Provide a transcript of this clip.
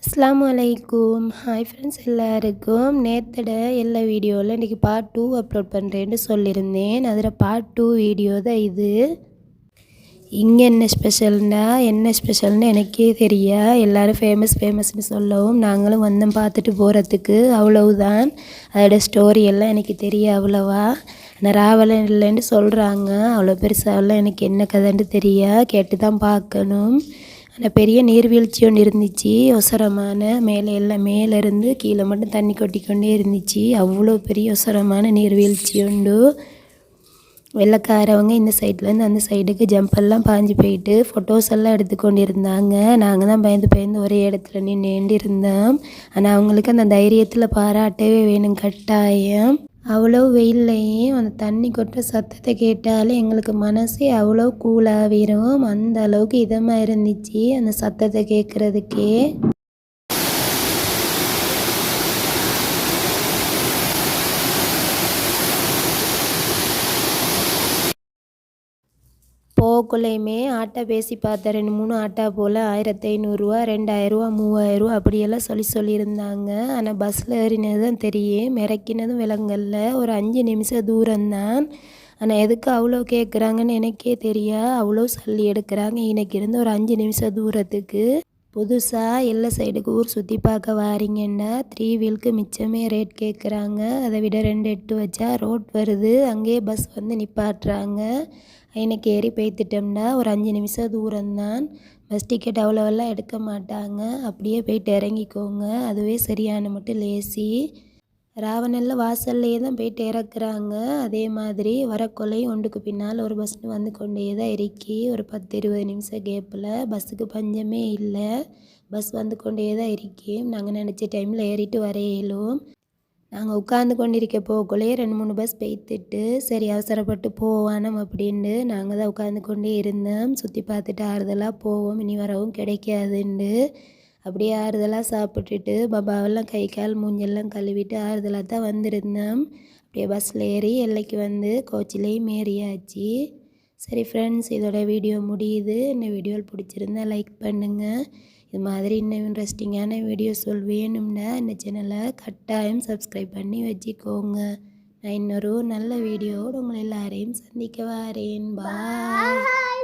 அஸ்ஸலாமு hi friends எல்லாருக்கும் நேத்தோட எல்லா வீடியோவில் இன்றைக்கி பார்ட் 2 அப்லோட் பண்ணுறேன்னு சொல்லியிருந்தேன். அதில் பார்ட் 2 வீடியோ தான் இது. இங்கே என்ன ஸ்பெஷல்னு எனக்கே தெரியா. எல்லோரும் ஃபேமஸ்னு சொல்லவும் நாங்களும் வந்தோம் பார்த்துட்டு போகிறதுக்கு, அவ்வளவுதான். அதோட ஸ்டோரி எல்லாம் எனக்கு தெரியும் அவ்வளோவா. ராவலம் இல்லைன்னு சொல்கிறாங்க. அவ்வளோ பெருசாகலாம் எனக்கு என்ன கதைன்னு தெரியா, கேட்டு தான் பார்க்கணும். ஆனால் பெரிய நீர்வீழ்ச்சி ஒன்று இருந்துச்சு, ஒசரமான. மேலேருந்து கீழே மட்டும் தண்ணி கொட்டிக்கொண்டே இருந்துச்சு. அவ்வளோ பெரிய ஒசரமான நீர்வீழ்ச்சி உண்டு. வெள்ளைக்காரவங்க இந்த சைட்லேருந்து அந்த சைடுக்கு ஜம்பெல்லாம் பாஞ்சு போயிட்டு ஃபோட்டோஸ் எல்லாம் எடுத்துக்கொண்டு இருந்தாங்க. நாங்கள் தான் பயந்து ஒரே இடத்துல நின்று இருந்தோம். ஆனால் அவங்களுக்கு அந்த தைரியத்தில் பாராட்டவே வேணும் கட்டாயம். அவ்வளோ வெயில்லையும் அந்த தண்ணி கொட்டுற சத்தத்தை கேட்டாலே எங்களுக்கு மனசே அவ்வளோ கூலாகிரும். அந்த அளவுக்கு இதமாக இருந்துச்சு அந்த சத்தத்தை கேட்குறதுக்கே. போக்குள்ளேயுமே ஆட்டா பேசி பார்த்தேன். 2-3 ஆட்டா போல் 1500 ரூபா, 2000 ரூபா, 3000 ரூபா அப்படியெல்லாம் சொல்லியிருந்தாங்க. ஆனால் பஸ்ஸில் ஏறினது தான் தெரியும், இறக்கினதும் விலங்கல்ல. ஒரு 5 நிமிஷம் தூரம்தான். ஆனால் எதுக்கு அவ்வளோ கேட்குறாங்கன்னு எனக்கே தெரியா. அவ்வளோ சல்லி எடுக்கிறாங்க இன்னைக்கு இருந்து ஒரு 5 நிமிஷம் தூரத்துக்கு. புதுசாக எல்லா சைடுக்கு ஊர் சுற்றி பார்க்க வாரீங்கன்னா 3 வீலுக்கு மிச்சமே ரேட் கேட்குறாங்க. அதை விட 2 எட்டு வச்சா ரோட் வருது, அங்கேயே பஸ் வந்து நிப்பாட்டுறாங்க. இன்னைக்கு ஏறி போய்த்துட்டோம்னா ஒரு 5 நிமிஷம் தூரம்தான். பஸ் டிக்கெட் அவ்வளோவெல்லாம் எடுக்க மாட்டாங்க, அப்படியே போயிட்டு இறங்கிக்கோங்க. அதுவே சரியான மட்டும் லேசி. ராவணல்ல வாசல்லையே தான் போயிட்டு இறக்குறாங்க. அதே மாதிரி வரக்கொள்ளையும் ஒன்றுக்கு பின்னால் ஒரு பஸ் வந்து கொண்டே தான் இருக்கி. ஒரு 10-20 நிமிஷம் கேப்பில் பஸ்ஸுக்கு பஞ்சமே இல்லை. பஸ் வந்து கொண்டே தான் இருக்கி. நாங்கள் நினச்ச டைமில் ஏறிட்டு வரையிலும். நாங்கள் உட்காந்து கொண்டிருக்க போக்குள்ளே 2-3 பஸ் பெய்த்துட்டு சரி அவசரப்பட்டு போவானோம் அப்படின்ட்டு நாங்கள் தான் உட்காந்து கொண்டே இருந்தோம். சுற்றி பார்த்துட்டு ஆறுதலாக போவோம், இனி வரவும் கிடைக்காதுண்டு. அப்படியே ஆறுதலாக சாப்பிட்டுட்டு பாபாவெல்லாம் கை கால் மூஞ்செல்லாம் கழுவிட்டு ஆறுதலாக தான் வந்திருந்தோம். அப்படியே பஸ்ஸில் ஏறி எல்லைக்கு வந்து கோச்சிலையும் ஏறியாச்சு. சரி ஃப்ரெண்ட்ஸ், இதோட வீடியோ முடியுது. இந்த வீடியோவில் பிடிச்சிருந்தா லைக் பண்ணுங்கள். இது மாதிரி இன்னும் இன்ட்ரெஸ்டிங்கான வீடியோஸ் வேணும்னா இந்த சேனலை கட்டாயம் சப்ஸ்கிரைப் பண்ணி வச்சுக்கோங்க. நான் இன்னொரு நல்ல வீடியோவோடு உங்களை எல்லாரையும் சந்திக்க வரேன். பாய்.